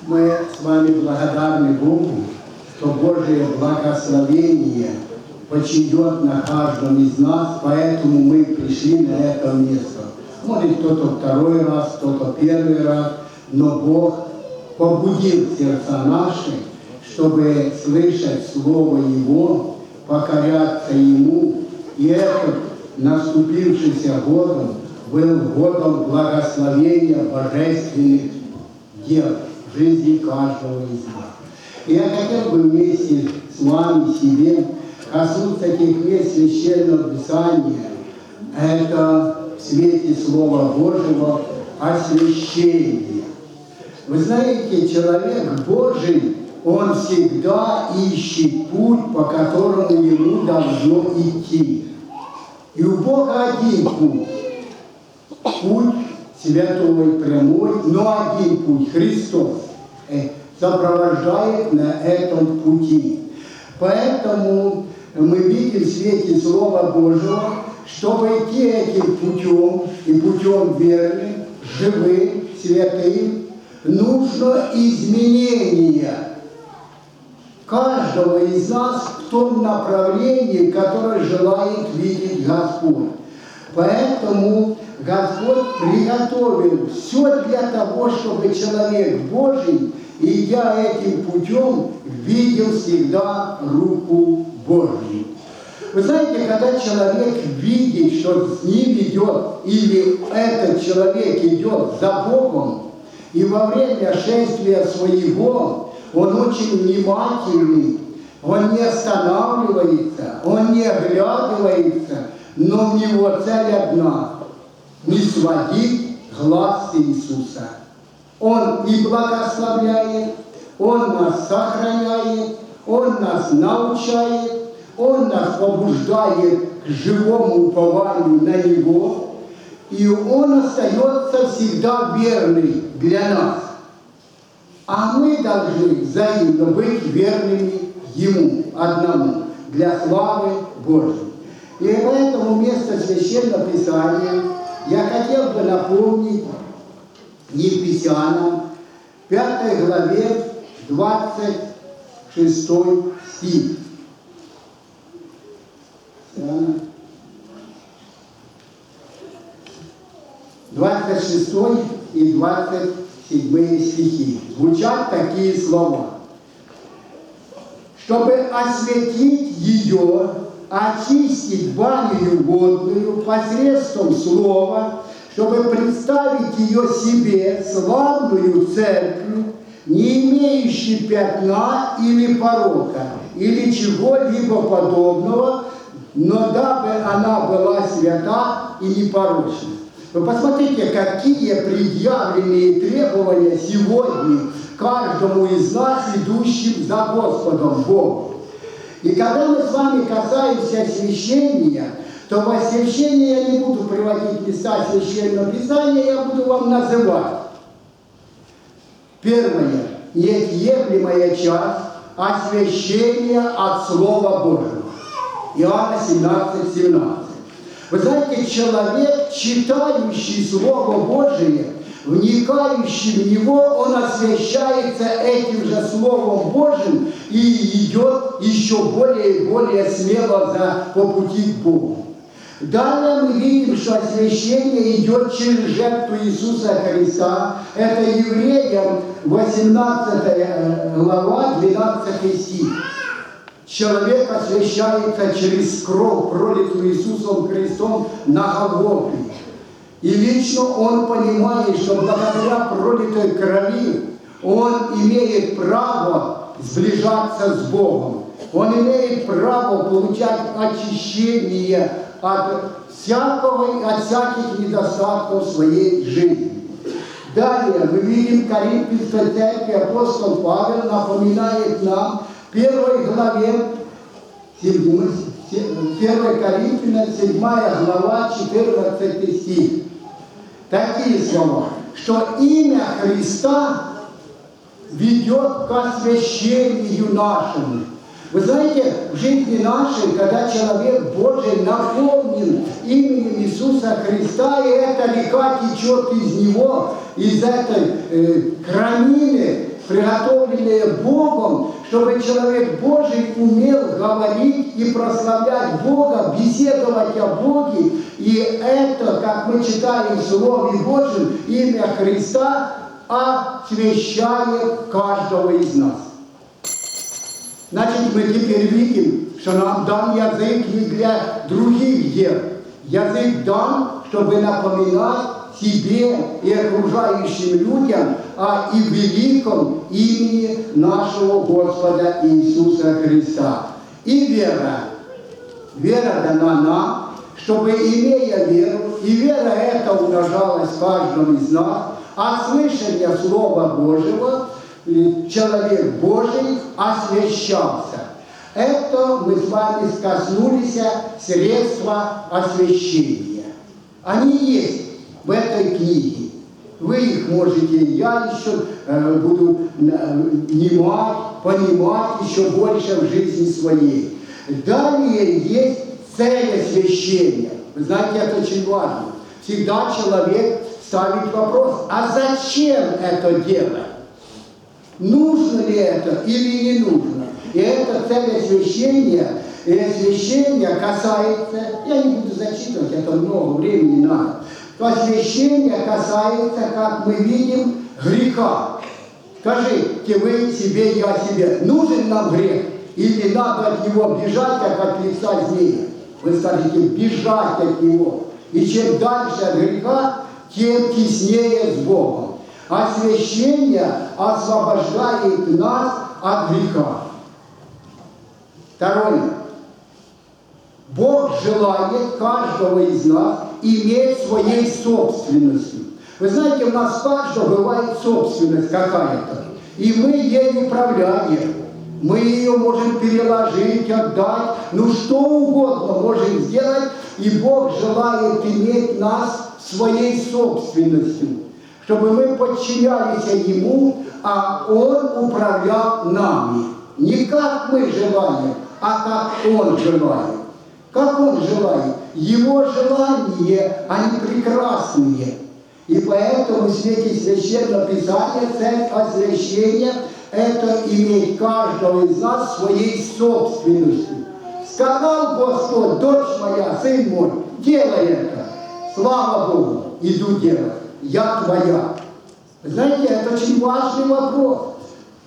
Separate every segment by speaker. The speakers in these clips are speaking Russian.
Speaker 1: Мы с вами благодарны Богу, что Божие благословение почиет на каждом из нас, поэтому мы пришли на это место. Может, кто-то второй раз, кто-то первый раз, но Бог побудил сердца наши, чтобы слышать Слово Его, покоряться Ему, и этот наступившийся годом был годом благословения божественных дел в жизни каждого из нас. И я хотел бы вместе с вами себе коснуться таких мест Священного Писания. Это в свете Слова Божьего освящение. Вы знаете, человек Божий, он всегда ищет путь, по которому ему должно идти. И у Бога один путь. Путь святой, прямой, но один путь. Христос сопровождает на этом пути. Поэтому мы видим в свете Слова Божьего, чтобы идти этим путем, и путем верным, живым, святым, нужно изменение каждого из нас в том направлении, которое желает видеть Господь. Поэтому Господь приготовил все для того, чтобы человек Божий, идя этим путем, видел всегда руку Божью. Вы знаете, когда человек видит, что с ним идет, или этот человек идет за Богом, и во время шествия своего он очень внимательный, он не останавливается, он не оглядывается, но у него цель одна – не сводить глаз Иисуса. Он и благословляет, Он нас сохраняет, Он нас научает, Он нас побуждает к живому упованию на Него, и Он остается всегда верный для нас. А мы должны взаимно быть верными Ему одному, для славы Божьей. И поэтому место Священного Писания я хотел бы напомнить Ефесянам, 5 главе, 26 стих. 26 и 27 стихи. Звучат такие слова. Чтобы осветить ее, очистить баню водную посредством слова, чтобы представить ее себе славную церковь, не имеющей пятна или порока, или чего-либо подобного, но дабы она была свята и непорочна. Вы посмотрите, какие предъявленные требования сегодня каждому из нас, идущим за Господом Богом. И когда мы с вами касаемся освящения, то в освящении я не буду приводить места Священного Писания, я буду вам называть. Первое, неотъемлемая часть освящения от Слова Божьего. Иоанна 17:17. Вы знаете, человек, читающий Слово Божие, вникающий в него, он освящается этим же Словом Божьим и идет еще более и более смело по пути к Богу. Далее мы видим, что освящение идет через жертву Иисуса Христа. Это Евреям 18 глава, 12 стих. Человек освящается через кровь, пролитую Иисусом Христом на Голгофе. И лично он понимает, что благодаря пролитой крови он имеет право сближаться с Богом. Он имеет право получать очищение от всяких недостатков своей жизни. Далее мы видим Коринфянской церкви, апостол Павел напоминает нам в 1 главе, 1 Коринфянам, 7 глава, 14 стих. Такие слова, что имя Христа ведет к освящению нашему. Вы знаете, в жизни нашей, когда человек Божий наполнен именем Иисуса Христа, и эта река течет из него, из этой крамины, приготовленные Богом, чтобы человек Божий умел говорить и прославлять Бога, беседовать о Боге. И это, как мы читаем в Слове Божьем, имя Христа освящает каждого из нас. Значит, мы теперь видим, что нам дан язык не для других дел. Язык дан, чтобы напоминать себе и окружающим людям о и великом имени нашего Господа Иисуса Христа. И вера. Вера дана нам, чтобы, имея веру, и вера эта умножалась в каждом из нас, от слышания Слова Божьего человек Божий освящался. Это мы с вами коснулись средства освящения. Они есть в этой книге. Вы их можете, я еще буду понимать еще больше в жизни своей. Далее есть цель освящения. Вы знаете, это очень важно. Всегда человек ставит вопрос, а зачем это делать? Нужно ли это или не нужно? И эта цель освящения, и освящение касается, я не буду зачитывать, это много времени надо, то освящение касается, как мы видим, греха. Скажите вы себе, я себе, нужен нам грех? Или надо от него бежать, как от лица змея? Вы скажете, бежать от него. И чем дальше от греха, тем теснее с Богом. Освящение освобождает нас от греха. Второе. Бог желает каждого из нас иметь своей собственностью. Вы знаете, у нас каждого бывает собственность какая-то. И мы ею управляем. Мы ее можем переложить, отдать. Ну что угодно можем сделать. И Бог желает иметь нас своей собственностью. Чтобы мы подчинялись Ему, а Он управлял нами. Не как мы желаем, а как Он желает. Как Он желает. Его желания, они прекрасные. И поэтому в свете Священного Писания цель освящения – это иметь каждого из нас своей собственностью. Сказал Господь, дочь моя, сын мой, делай это. Слава Богу, иду делать. Я твоя. Знаете, это очень важный вопрос.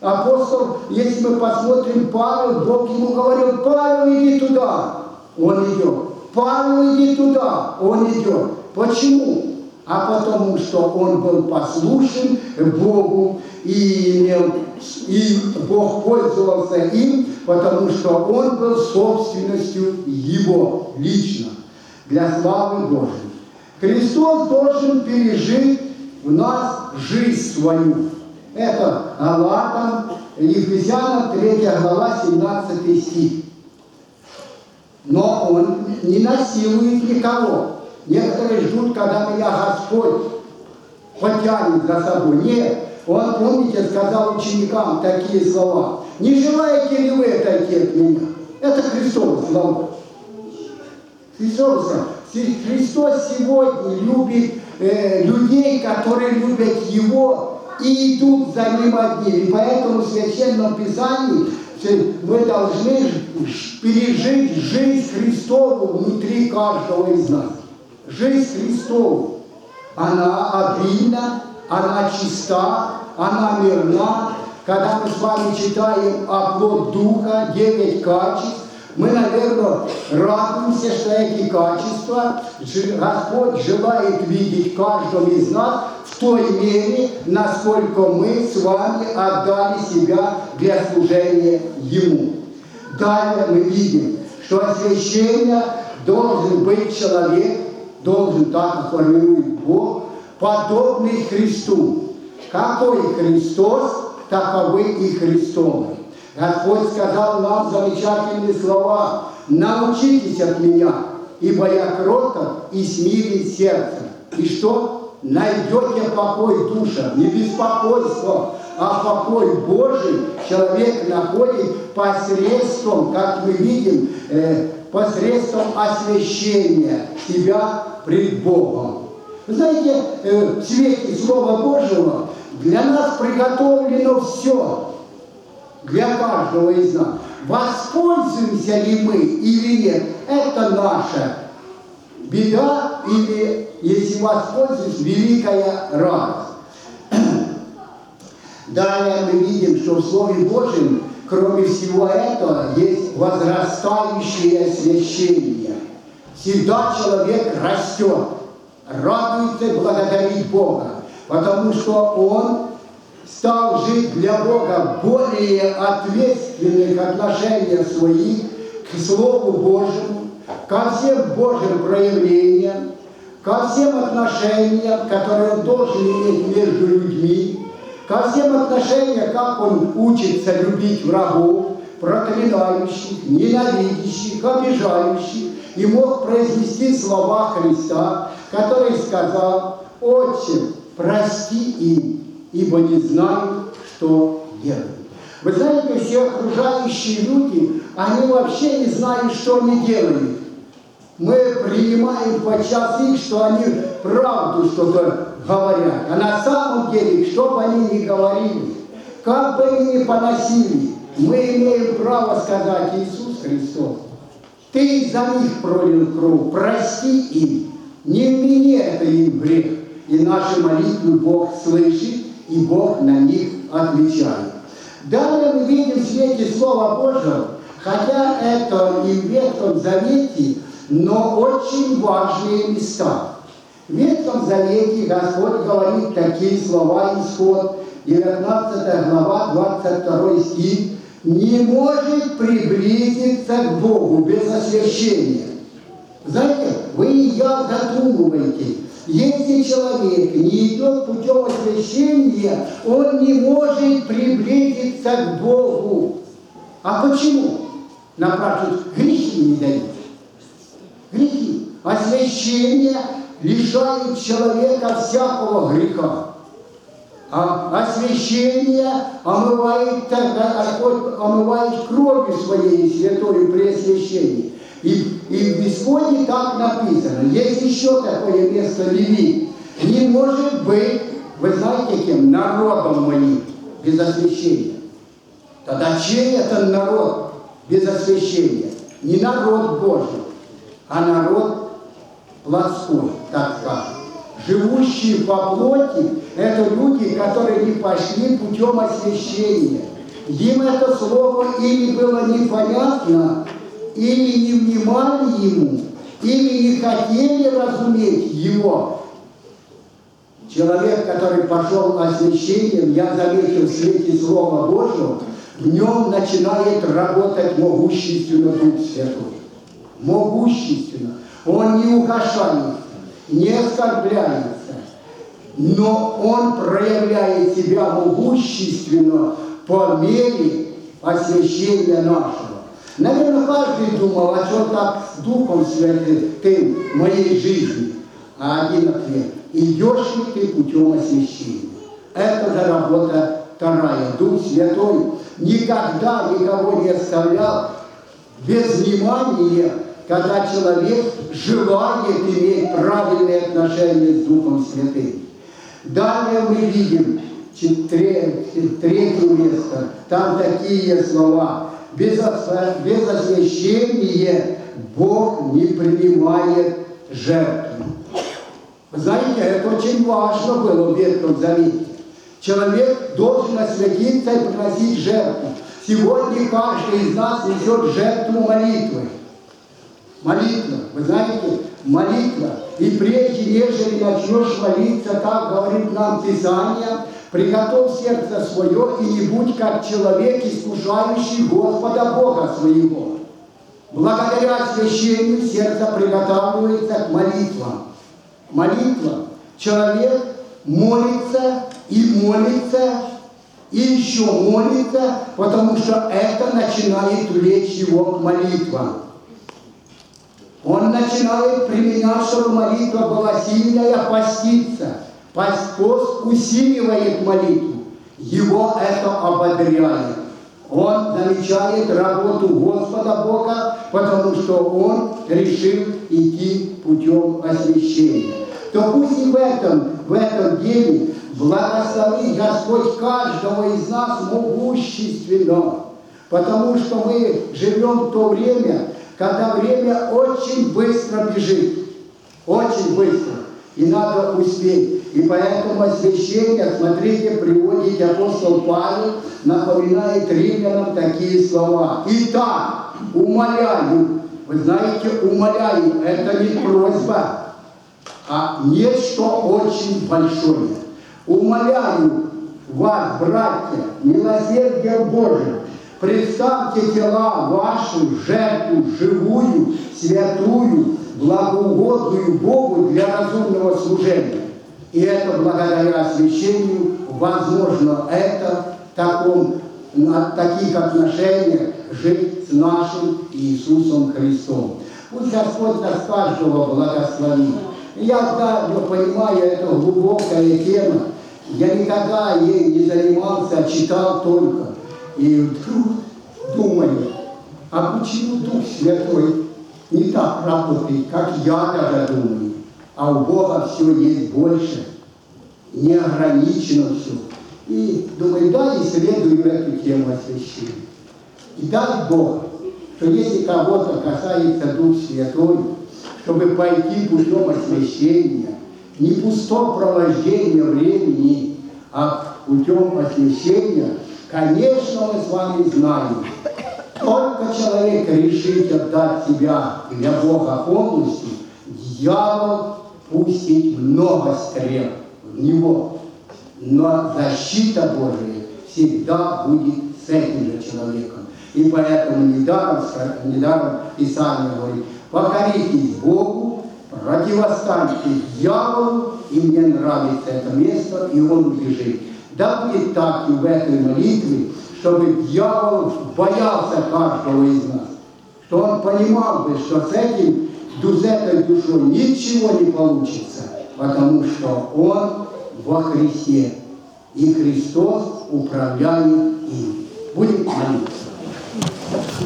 Speaker 1: Апостол, если мы посмотрим Павел, Бог ему говорил, Павел, иди туда. Он идет. Павел, иди туда. Он идет. Почему? А потому что он был послушен Богу, и Бог пользовался им, потому что он был собственностью Его лично, для славы Божьей. Христос должен пережить в нас жизнь свою. Это Галатам, Ефесянам 3 глава, 17 стих. Но Он не насилует никого. Некоторые ждут, когда меня Господь потянет за собой. Нет, Он, помните, сказал ученикам такие слова. Не желаете ли вы отойти от меня? Это Христос слова. Христос сегодня любит людей, которые любят Его и идут за Ним одни. И поэтому в Священном Писании мы должны пережить жизнь Христову внутри каждого из нас. Жизнь Христову. Она обильна, она чиста, она мирна. Когда мы с вами читаем о плод Духа, 9 качеств, мы, наверное, радуемся, что эти качества Господь желает видеть в каждом из нас в той мере, насколько мы с вами отдали себя для служения Ему. Далее мы видим, что освящение должен быть человек, должен, так формирует Бог, подобный Христу. Какой Христос, таковы и Христовы. Господь сказал нам замечательные слова. Научитесь от меня, ибо я кроток и смирен сердцем. И что? Найдете покой душам, не беспокойство, а покой Божий человек находит посредством, как мы видим, посредством освящения себя пред Богом. Вы знаете, в свете Слова Божьего Для нас приготовлено все, для каждого из нас. Воспользуемся ли мы или нет, это наша беда, или, если воспользуемся, великая радость. Далее мы видим, что в Слове Божьем, кроме всего этого, есть возрастающее освящение. Всегда человек растет, радуется, благодарит Бога, потому что он стал жить для Бога более ответственных отношениях своих к Слову Божьему, ко всем Божьим проявлениям, ко всем отношениям, которые он должен иметь между людьми, ко всем отношениям, как он учится любить врагов, проклинающих, ненавидящих, обижающих, и мог произнести слова Христа, который сказал: «Отче, прости им, ибо не знают, что делают». Вы знаете, все окружающие люди, они вообще не знают, что они делают. Мы принимаем подчас их, что они правду что-то говорят. А на самом деле, что бы они ни говорили, как бы они ни поносили, мы имеем право сказать: Иисус Христос, Ты за них пролил кровь, прости им, не вмени это им грех. И наши молитвы Бог слышит, и Бог на них отвечает. Далее мы видим в свете Слова Божьего, хотя это и в Ветхом Завете, но очень важные места. В Ветхом Завете Господь говорит такие слова, Исход, 19 глава, 22 стих: «Не может приблизиться к Богу без освящения». Знаете, вы и я задумываете, если человек не идет путем освящения, он не может приблизиться к Богу. А почему? Напрашивают, грехи не дают. Грехи. Освящение лишает человека всякого греха. А освящение омывает кровью своей святою при освящении. И в Исходе так написано. Есть еще такое место Левит. Не может быть, вы знаете кем? Народом моим без освящения. Тогда чей это народ без освящения? Не народ Божий, а народ плотской, так скажем. Живущие по плоти – это люди, которые не пошли путем освящения. Им это слово или было непонятно, или не внимали ему, или не хотели разуметь его. Человек, который пошел освящением, я заметил в свете Слова Божьего, в нем начинает работать могущественно Дух Святой. Могущественно. Он не угошается, не оскорбляется, но он проявляет себя могущественно по мере освящения нашего. Наверное, каждый думал, а что так с Духом Святым в моей жизни? А один ответ: идешь ли ты путем освящения? Это же работа вторая. Дух Святой никогда никого не оставлял без внимания, когда человек желает иметь правильные отношения с Духом Святым. Далее мы видим третье место. Там такие слова: без освящения Бог не принимает жертву. Вы знаете, это очень важно было в Ветхом Завете. Человек должен освятиться и приносить жертву. Сегодня каждый из нас несет жертву молитвы. Молитва, вы знаете, молитва. И прежде, нежели начнешь молиться, так говорит нам Писание: приготовь сердце свое и не будь как человек, искушающий Господа Бога своего. Благодаря освящению сердце приготавливается к молитвам. Молитва. Человек молится и молится, и еще молится, потому что это начинает влечь его к молитвам. Он начинает применять, чтобы молитва была сильная, поститься. Пост усиливает молитву. Его это ободряет. Он замечает работу Господа Бога, потому что он решил идти путем освящения. То пусть и в этом деле благословить Господь каждого из нас могущественно, потому что мы живем в то время, когда время очень быстро бежит, очень быстро, и надо успеть. И поэтому освящение, смотрите, приводит апостол Павел, напоминает римлянам такие слова. Итак, умоляю, вы знаете, умоляю, это не просьба, а нечто очень большое. Умоляю вас, братья, милосердие Божие, представьте тела ваши в жертву живую, святую, благоугодную Богу для разумного служения. И это благодаря освящению возможно это в таких отношениях жить с нашим Иисусом Христом. Пусть Господь нас каждого благословит. Я понимаю, это глубокая тема. Я никогда ей не занимался, а читал только. И вдруг думаю, а почему Дух Святой не так работает, как я даже думаю? А у Бога все есть больше, не ограничено все. И думаю, да, исследую эту тему освящения. И дай Бог, что если кого-то касается Дух Святой, чтобы пойти путем освящения, не пустое провождение времени, а путем освящения, конечно, мы с вами знаем, только человек решит отдать себя для Бога полностью, дьявол пустит много стрел в него. Но защита Божия всегда будет с этим же человеком. И поэтому недаром Писание говорит, покоритесь Богу, противостаньте дьяволу, и мне нравится это место, и он убежит. Да будет так и в этой молитве, чтобы дьявол боялся каждого из нас, что он понимал бы, что с этой душой ничего не получится, потому что он во Христе, и Христос управляет им. Будем молиться.